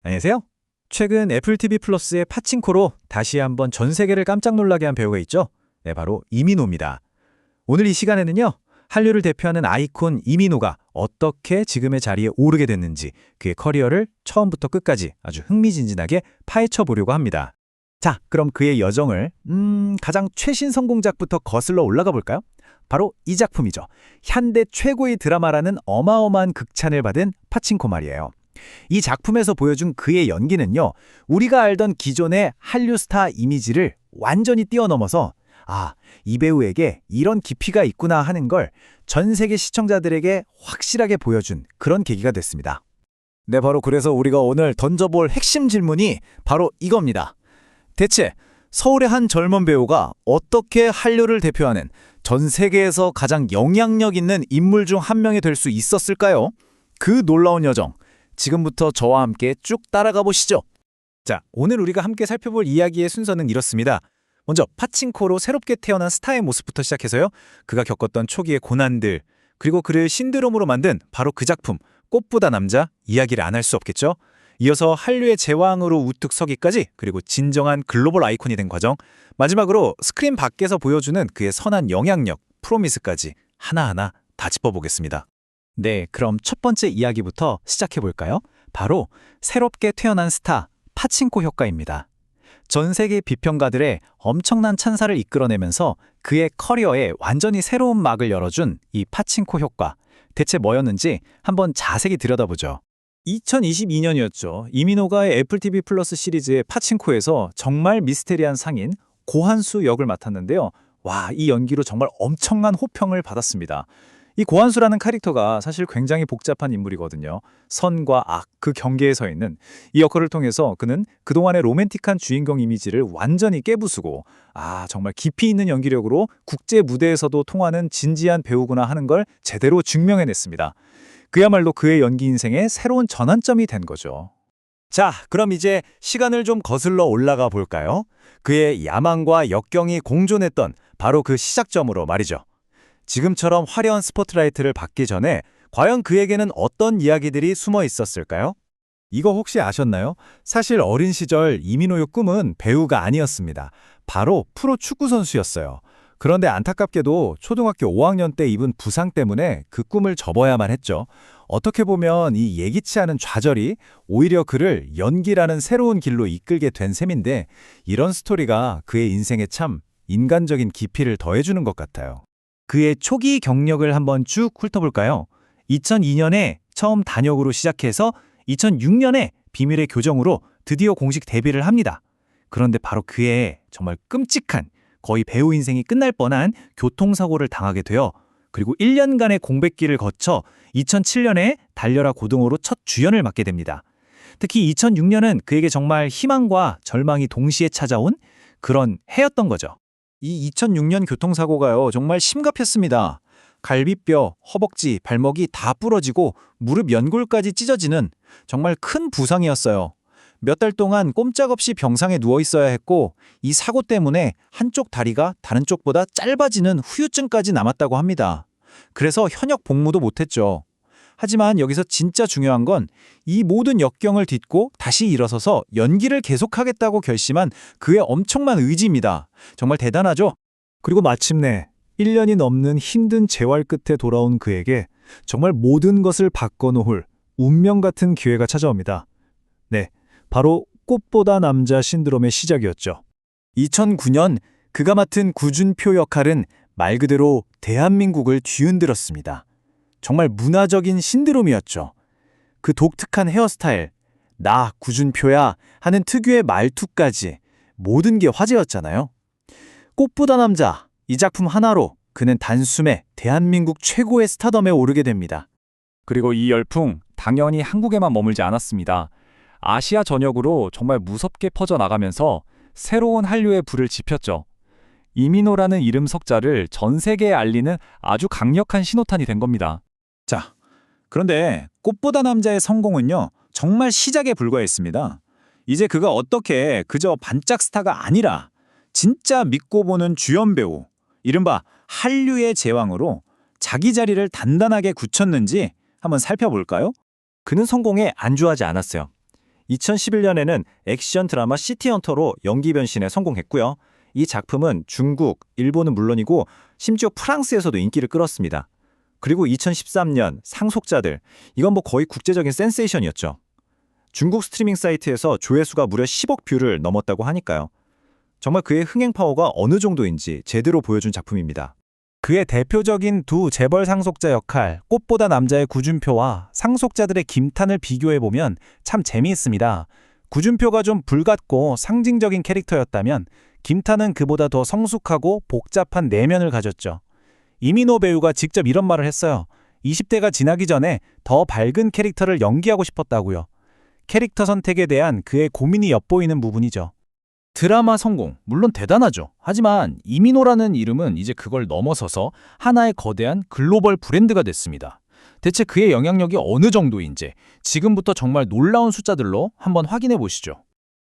안녕하세요. 최근 애플 TV 플러스의 파친코로 다시 한번 전 세계를 깜짝 놀라게 한 배우가 있죠. 네, 바로 이민호입니다. 오늘 이 시간에는요, 한류를 대표하는 아이콘 이민호가 어떻게 지금의 자리에 오르게 됐는지 그의 커리어를 처음부터 끝까지 아주 흥미진진하게 파헤쳐 보려고 합니다. 자, 그럼 그의 여정을 가장 최신 성공작부터 거슬러 올라가 볼까요? 바로 이 작품이죠. 현대 최고의 드라마라는 어마어마한 극찬을 받은 파친코 말이에요. 이 작품에서 보여준 그의 연기는요, 우리가 알던 기존의 한류 스타 이미지를 완전히 뛰어넘어서 이 배우에게 이런 깊이가 있구나 하는 걸 전 세계 시청자들에게 확실하게 보여준 그런 계기가 됐습니다. 네, 바로 그래서 우리가 오늘 던져볼 핵심 질문이 바로 이겁니다. 대체 서울의 한 젊은 배우가 어떻게 한류를 대표하는 전 세계에서 가장 영향력 있는 인물 중 한 명이 될 수 있었을까요? 그 놀라운 여정, 지금부터 저와 함께 쭉 따라가 보시죠. 자, 오늘 우리가 함께 살펴볼 이야기의 순서는 이렇습니다. 먼저 파친코로 새롭게 태어난 스타의 모습부터 시작해서요, 그가 겪었던 초기의 고난들, 그리고 그를 신드롬으로 만든 바로 그 작품 꽃보다 남자 이야기를 안 할 수 없겠죠. 이어서 한류의 제왕으로 우뚝 서기까지, 그리고 진정한 글로벌 아이콘이 된 과정, 마지막으로 스크린 밖에서 보여주는 그의 선한 영향력, 프로미스까지 하나하나 다 짚어보겠습니다. 네, 그럼 첫 번째 이야기부터 시작해볼까요? 바로 새롭게 태어난 스타, 파친코 효과입니다. 전 세계 비평가들의 엄청난 찬사를 이끌어내면서 그의 커리어에 완전히 새로운 막을 열어준 이 파친코 효과, 대체 뭐였는지 한번 자세히 들여다보죠. 2022년이었죠. 이민호가 애플 TV 플러스 시리즈의 파친코에서 정말 미스테리한 상인 고한수 역을 맡았는데요. 와, 이 연기로 정말 엄청난 호평을 받았습니다. 이 고한수라는 캐릭터가 사실 굉장히 복잡한 인물이거든요. 선과 악, 그 경계에 서 있는 이 역할을 통해서 그는 그동안의 로맨틱한 주인공 이미지를 완전히 깨부수고 정말 깊이 있는 연기력으로 국제 무대에서도 통하는 진지한 배우구나 하는 걸 제대로 증명해냈습니다. 그야말로 그의 연기 인생의 새로운 전환점이 된 거죠. 자, 그럼 이제 시간을 좀 거슬러 올라가 볼까요? 그의 야망과 역경이 공존했던 바로 그 시작점으로 말이죠. 지금처럼 화려한 스포트라이트를 받기 전에 과연 그에게는 어떤 이야기들이 숨어 있었을까요? 이거 혹시 아셨나요? 사실 어린 시절 이민호의 꿈은 배우가 아니었습니다. 바로 프로 축구 선수였어요. 그런데 안타깝게도 초등학교 5학년 때 입은 부상 때문에 그 꿈을 접어야만 했죠. 어떻게 보면 이 예기치 않은 좌절이 오히려 그를 연기라는 새로운 길로 이끌게 된 셈인데, 이런 스토리가 그의 인생에 참 인간적인 깊이를 더해주는 것 같아요. 그의 초기 경력을 한번 쭉 훑어볼까요? 2002년에 처음 단역으로 시작해서 2006년에 비밀의 교정으로 드디어 공식 데뷔를 합니다. 그런데 바로 그해 정말 끔찍한, 거의 배우 인생이 끝날 뻔한 교통사고를 당하게 되어, 그리고 1년간의 공백기를 거쳐 2007년에 달려라 고등어로 첫 주연을 맡게 됩니다. 특히 2006년은 그에게 정말 희망과 절망이 동시에 찾아온 그런 해였던 거죠. 이 2006년 교통사고가요, 정말 심각했습니다. 갈비뼈, 허벅지, 발목이 다 부러지고 무릎 연골까지 찢어지는 정말 큰 부상이었어요. 몇 달 동안 꼼짝없이 병상에 누워 있어야 했고, 이 사고 때문에 한쪽 다리가 다른 쪽보다 짧아지는 후유증까지 남았다고 합니다. 그래서 현역 복무도 못했죠. 하지만 여기서 진짜 중요한 건 이 모든 역경을 딛고 다시 일어서서 연기를 계속하겠다고 결심한 그의 엄청난 의지입니다. 정말 대단하죠? 그리고 마침내 1년이 넘는 힘든 재활 끝에 돌아온 그에게 정말 모든 것을 바꿔놓을 운명 같은 기회가 찾아옵니다. 네, 바로 꽃보다 남자 신드롬의 시작이었죠. 2009년 그가 맡은 구준표 역할은 말 그대로 대한민국을 뒤흔들었습니다. 정말 문화적인 신드롬이었죠. 그 독특한 헤어스타일, 나 구준표야 하는 특유의 말투까지 모든 게 화제였잖아요. 꽃보다 남자, 이 작품 하나로 그는 단숨에 대한민국 최고의 스타덤에 오르게 됩니다. 그리고 이 열풍 당연히 한국에만 머물지 않았습니다. 아시아 전역으로 정말 무섭게 퍼져나가면서 새로운 한류의 불을 지폈죠. 이민호라는 이름 석자를 전 세계에 알리는 아주 강력한 신호탄이 된 겁니다. 자, 그런데 꽃보다 남자의 성공은요, 정말 시작에 불과했습니다. 이제 그가 어떻게 그저 반짝 스타가 아니라 진짜 믿고 보는 주연 배우, 이른바 한류의 제왕으로 자기 자리를 단단하게 굳혔는지 한번 살펴볼까요? 그는 성공에 안주하지 않았어요. 2011년에는 액션 드라마 시티헌터로 연기 변신에 성공했고요. 이 작품은 중국, 일본은 물론이고 심지어 프랑스에서도 인기를 끌었습니다. 그리고 2013년 상속자들, 이건 뭐 거의 국제적인 센세이션이었죠. 중국 스트리밍 사이트에서 조회수가 무려 10억 뷰를 넘었다고 하니까요. 정말 그의 흥행 파워가 어느 정도인지 제대로 보여준 작품입니다. 그의 대표적인 두 재벌 상속자 역할, 꽃보다 남자의 구준표와 상속자들의 김탄을 비교해보면 참 재미있습니다. 구준표가 좀 불같고 상징적인 캐릭터였다면 김탄은 그보다 더 성숙하고 복잡한 내면을 가졌죠. 이민호 배우가 직접 이런 말을 했어요. 20대가 지나기 전에 더 밝은 캐릭터를 연기하고 싶었다고요. 캐릭터 선택에 대한 그의 고민이 엿보이는 부분이죠. 드라마 성공, 물론 대단하죠. 하지만 이민호라는 이름은 이제 그걸 넘어서서 하나의 거대한 글로벌 브랜드가 됐습니다. 대체 그의 영향력이 어느 정도인지 지금부터 정말 놀라운 숫자들로 한번 확인해 보시죠.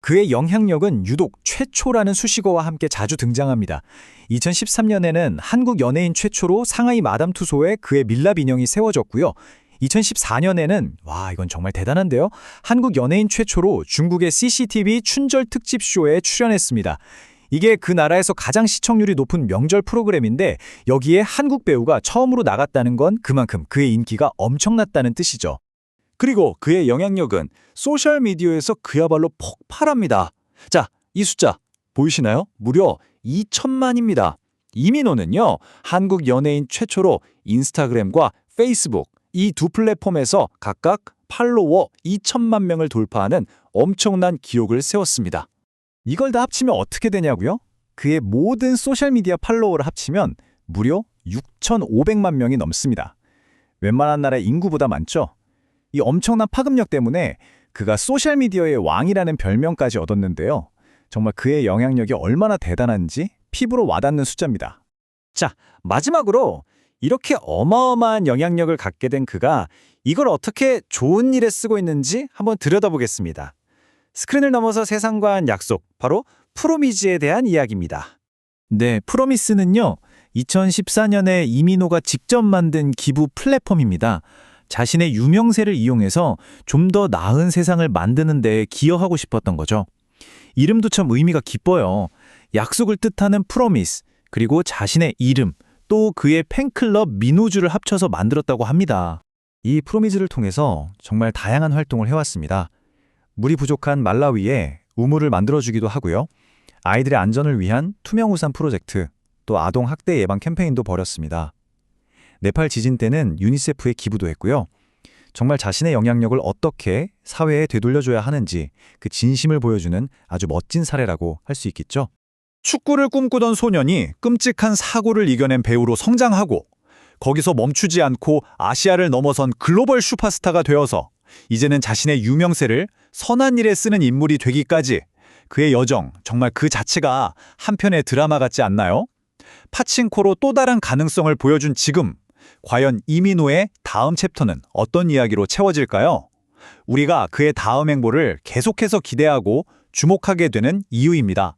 그의 영향력은 유독 최초라는 수식어와 함께 자주 등장합니다. 2013년에는 한국 연예인 최초로 상하이 마담 투소에 그의 밀랍 인형이 세워졌고요. 2014년에는 이건 정말 대단한데요. 한국 연예인 최초로 중국의 CCTV 춘절 특집 쇼에 출연했습니다. 이게 그 나라에서 가장 시청률이 높은 명절 프로그램인데 여기에 한국 배우가 처음으로 나갔다는 건 그만큼 그의 인기가 엄청났다는 뜻이죠. 그리고 그의 영향력은 소셜미디어에서 그야말로 폭발합니다. 자, 이 숫자 보이시나요? 무려 2천만입니다. 이민호는요, 한국 연예인 최초로 인스타그램과 페이스북 이 두 플랫폼에서 각각 팔로워 2천만 명을 돌파하는 엄청난 기록을 세웠습니다. 이걸 다 합치면 어떻게 되냐고요? 그의 모든 소셜미디어 팔로워를 합치면 무려 6,500만 명이 넘습니다. 웬만한 나라의 인구보다 많죠? 이 엄청난 파급력 때문에 그가 소셜미디어의 왕이라는 별명까지 얻었는데요. 정말 그의 영향력이 얼마나 대단한지 피부로 와닿는 숫자입니다. 자, 마지막으로 이렇게 어마어마한 영향력을 갖게 된 그가 이걸 어떻게 좋은 일에 쓰고 있는지 한번 들여다보겠습니다. 스크린을 넘어서 세상과 한 약속, 바로 프로미즈에 대한 이야기입니다. 네, 프로미스는요, 2014년에 이민호가 직접 만든 기부 플랫폼입니다. 자신의 유명세를 이용해서 좀 더 나은 세상을 만드는 데 기여하고 싶었던 거죠. 이름도 참 의미가 깊어요. 약속을 뜻하는 프로미스, 그리고 자신의 이름, 또 그의 팬클럽 민호주를 합쳐서 만들었다고 합니다. 이 프로미즈를 통해서 정말 다양한 활동을 해왔습니다. 물이 부족한 말라위에 우물을 만들어주기도 하고요. 아이들의 안전을 위한 투명 우산 프로젝트, 또 아동 학대 예방 캠페인도 벌였습니다. 네팔 지진 때는 유니세프에 기부도 했고요. 정말 자신의 영향력을 어떻게 사회에 되돌려줘야 하는지 그 진심을 보여주는 아주 멋진 사례라고 할 수 있겠죠. 축구를 꿈꾸던 소년이 끔찍한 사고를 이겨낸 배우로 성장하고 거기서 멈추지 않고 아시아를 넘어선 글로벌 슈퍼스타가 되어서 이제는 자신의 유명세를 선한 일에 쓰는 인물이 되기까지 그의 여정, 정말 그 자체가 한편의 드라마 같지 않나요? 파친코로 또 다른 가능성을 보여준 지금, 과연 이민호의 다음 챕터는 어떤 이야기로 채워질까요? 우리가 그의 다음 행보를 계속해서 기대하고 주목하게 되는 이유입니다.